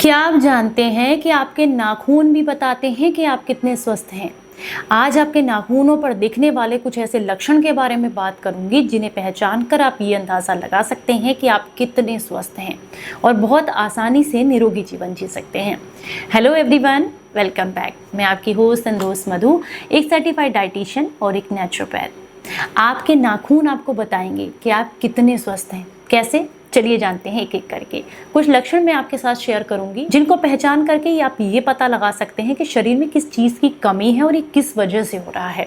क्या आप जानते हैं कि आपके नाखून भी बताते हैं कि आप कितने स्वस्थ हैं। आज आपके नाखूनों पर दिखने वाले कुछ ऐसे लक्षण के बारे में बात करूंगी जिन्हें पहचान कर आप ये अंदाज़ा लगा सकते हैं कि आप कितने स्वस्थ हैं और बहुत आसानी से निरोगी जीवन जी सकते हैं। Hello everyone, welcome back. मैं आपकी होस्ट एंड दोस्त मधु, एक सर्टिफाइड डाइटिशियन और एक नेचुरोपैथ। आपके नाखून आपको बताएंगे कि आप कितने स्वस्थ हैं। कैसे? चलिए जानते हैं एक एक करके। कुछ लक्षण मैं आपके साथ शेयर करूंगी जिनको पहचान करके आप ये पता लगा सकते हैं कि शरीर में किस चीज़ की कमी है और ये किस वजह से हो रहा है।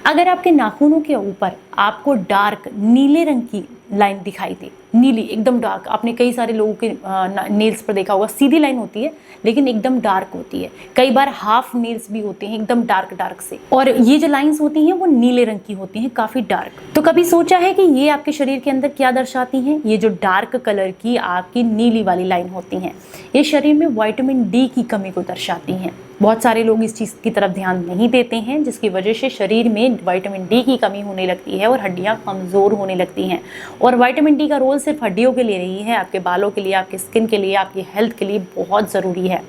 अगर आपके नाखूनों के ऊपर आपको डार्क नीले रंग की लाइन दिखाई दे, नीली एकदम डार्क, आपने कई सारे लोगों के नेल्स पर देखा होगा, सीधी लाइन होती है लेकिन एकदम डार्क होती है। कई बार हाफ नेल्स भी होते हैं एकदम डार्क डार्क से, और ये जो लाइंस होती हैं वो नीले रंग की होती हैं, काफ़ी डार्क। तो कभी सोचा है कि ये आपके शरीर के अंदर क्या दर्शाती हैं? ये जो डार्क कलर की आपकी नीली वाली लाइन होती हैं, ये शरीर में विटामिन डी की कमी को दर्शाती हैं। बहुत सारे लोग इस चीज़ की तरफ ध्यान नहीं देते हैं, जिसकी वजह से शरीर में विटामिन डी की कमी होने लगती है और हड्डियां कमज़ोर होने लगती हैं। और विटामिन डी का रोल सिर्फ हड्डियों के लिए नहीं है, आपके बालों के लिए, आपके स्किन के लिए, आपकी हेल्थ के लिए बहुत ज़रूरी है।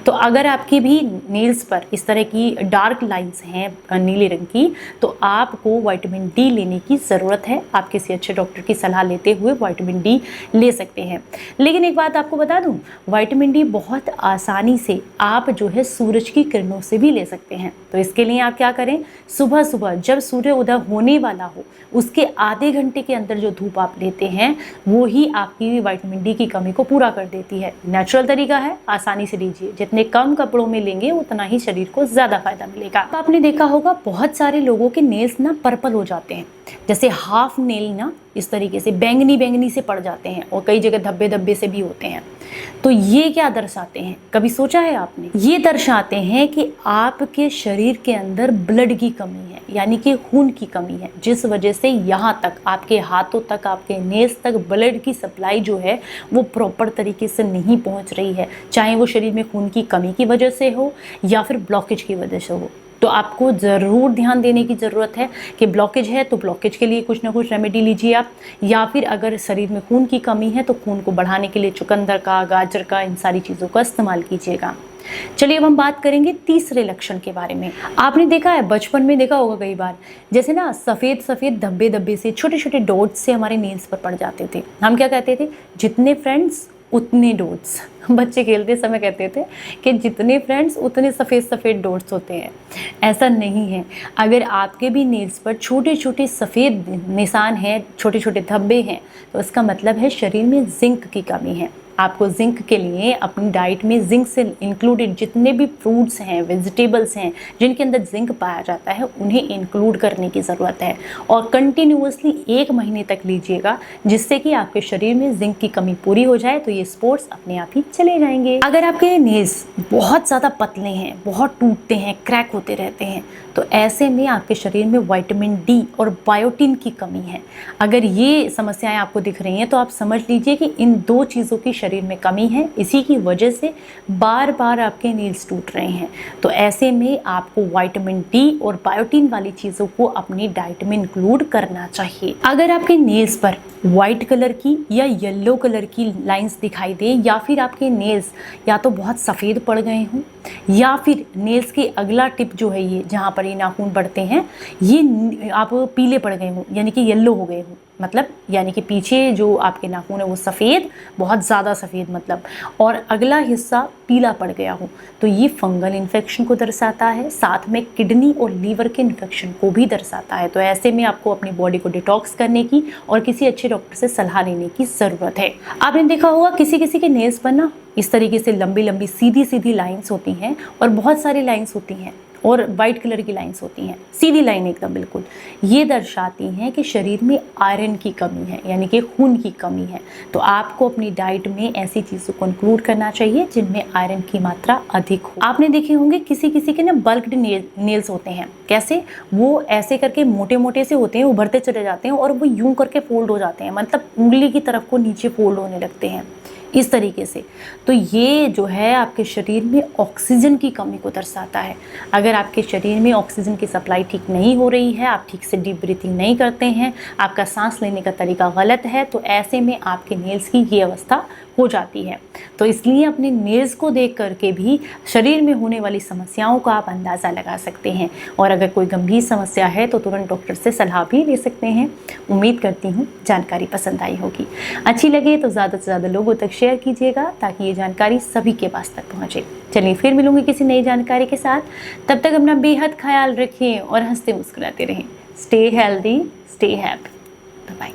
तो अगर आपकी भी नेल्स पर इस तरह की डार्क लाइंस हैं नीले रंग की, तो आपको विटामिन डी लेने की ज़रूरत है। आप किसी अच्छे डॉक्टर की सलाह लेते हुए विटामिन डी ले सकते हैं। लेकिन एक बात आपको बता दूं, विटामिन डी बहुत आसानी से आप जो है सूरज की किरणों से भी ले सकते हैं। तो इसके लिए आप क्या करें, सुबह सुबह जब सूर्य उदय होने वाला हो उसके आधे घंटे के अंदर जो धूप आप लेते हैं वो ही आपकी विटामिन डी की कमी को पूरा कर देती है। नेचुरल तरीका है, आसानी से लीजिए। जितने कम कपड़ों में लेंगे उतना ही शरीर को ज़्यादा फायदा मिलेगा। तो आपने देखा होगा बहुत सारे लोगों के नेल्स ना पर्पल हो जाते हैं, जैसे हाफ नेल ना इस तरीके से बैंगनी बैंगनी से पड़ जाते हैं और कई जगह धब्बे धब्बे से भी होते हैं। तो ये क्या दर्शाते हैं, कभी सोचा है आपने? ये दर्शाते हैं कि आपके शरीर के अंदर ब्लड की कमी है, यानी कि खून की कमी है, जिस वजह से यहाँ तक आपके हाथों तक, आपके नेल्स तक ब्लड की सप्लाई जो है वो प्रॉपर तरीके से नहीं पहुँच रही है। चाहे वो शरीर में खून की कमी की वजह से हो या फिर ब्लॉकेज की वजह से हो। तो आपको ज़रूर ध्यान देने की ज़रूरत है कि ब्लॉकेज है तो ब्लॉकेज के लिए कुछ ना कुछ रेमेडी लीजिए आप, या फिर अगर शरीर में खून की कमी है तो खून को बढ़ाने के लिए चुकंदर का, गाजर का, इन सारी चीज़ों का इस्तेमाल कीजिएगा। चलिए अब हम बात करेंगे तीसरे लक्षण के बारे में। आपने देखा है, बचपन में देखा होगा कई बार, जैसे ना सफ़ेद सफ़ेद धब्बे धब्बे से, छोटे छोटे डॉट्स से हमारे नेल्स पर पड़ जाते थे। हम क्या कहते थे, जितने फ्रेंड्स उतने डॉट्स। बच्चे खेलते समय कहते थे कि जितने फ्रेंड्स उतने सफ़ेद सफ़ेद डॉट्स होते हैं। ऐसा नहीं है। अगर आपके भी नेल्स पर छोटे छोटे सफ़ेद निशान हैं, छोटे छोटे धब्बे हैं, तो इसका मतलब है शरीर में जिंक की कमी है। आपको जिंक के लिए अपनी डाइट में जिंक से इंक्लूडेड जितने भी फ्रूट्स हैं, वेजिटेबल्स हैं जिनके अंदर जिंक पाया जाता है, उन्हें इंक्लूड करने की ज़रूरत है। और कंटिन्यूअसली 1 महीने तक लीजिएगा, जिससे कि आपके शरीर में जिंक की कमी पूरी हो जाए, तो ये स्पोर्ट्स अपने आप ही चले जाएंगे। अगर आपके नेल्स बहुत ज़्यादा पतले हैं, बहुत टूटते हैं, क्रैक होते रहते हैं, तो ऐसे में आपके शरीर में विटामिन डी और बायोटिन की कमी है। अगर ये समस्याएं आपको दिख रही हैं तो आप समझ लीजिए कि इन 2 चीज़ों की शरीर में कमी है। इसी की वजह से बार बार आपके नेल्स टूट रहे हैं। तो ऐसे में आपको विटामिन डी और बायोटिन वाली चीज़ों को अपनी डाइट में इंक्लूड करना चाहिए। अगर आपके नेल्स पर वाइट कलर की या येलो कलर की लाइंस दिखाई दे, या फिर आपके नेल्स या तो बहुत सफ़ेद पड़ गए हों, या फिर नेल्स के अगला टिप जो है, ये जहाँ पर ये नाखून बढ़ते हैं, ये आप पीले पड़ गए हों, यानी कि येलो हो गए हों, मतलब यानी कि पीछे जो आपके नाखून है वो सफ़ेद, बहुत ज़्यादा सफ़ेद मतलब, और अगला हिस्सा पीला पड़ गया हो, तो ये फंगल इन्फेक्शन को दर्शाता है, साथ में किडनी और लीवर के इन्फेक्शन को भी दर्शाता है। तो ऐसे में आपको अपनी बॉडी को डिटॉक्स करने की और किसी अच्छे डॉक्टर से सलाह लेने की ज़रूरत है। आपने देखा होगा किसी किसी के नेल्स पर ना इस तरीके से लंबी लंबी सीधी सीधी लाइंस होती हैं, और बहुत सारी लाइंस होती हैं, और वाइट कलर की लाइंस होती हैं, सीधी लाइन एकदम बिल्कुल। ये दर्शाती हैं कि शरीर में आयरन की कमी है, यानी कि खून की कमी है। तो आपको अपनी डाइट में ऐसी चीज़ों को इंक्लूड करना चाहिए जिनमें आयरन की मात्रा अधिक हो। आपने देखे होंगे किसी किसी के ना बल्क्ड नेल्स होते हैं। कैसे? वो ऐसे करके मोटे मोटे से होते हैं, उभरते चले जाते हैं और वो यूं करके फोल्ड हो जाते हैं, मतलब उंगली की तरफ को नीचे फोल्ड होने लगते हैं इस तरीके से। तो ये जो है आपके शरीर में ऑक्सीजन की कमी को दर्शाता है। अगर आपके शरीर में ऑक्सीजन की सप्लाई ठीक नहीं हो रही है, आप ठीक से डीप ब्रीथिंग नहीं करते हैं, आपका सांस लेने का तरीका गलत है, तो ऐसे में आपके नेल्स की ये अवस्था हो जाती है। तो इसलिए अपने नेल्स को देख करके भी शरीर में होने वाली समस्याओं का आप अंदाज़ा लगा सकते हैं, और अगर कोई गंभीर समस्या है तो तुरंत डॉक्टर से सलाह भी ले सकते हैं। उम्मीद करती हूँ जानकारी पसंद आई होगी। अच्छी लगे तो ज़्यादा से ज़्यादा लोगों तक शेयर कीजिएगा ताकि ये जानकारी सभी के पास तक पहुँचे। चलिए फिर मिलूंगी किसी नई जानकारी के साथ। तब तक अपना बेहद ख्याल रखें और हंसते मुस्कुराते रहें। Stay healthy, stay happy. Bye.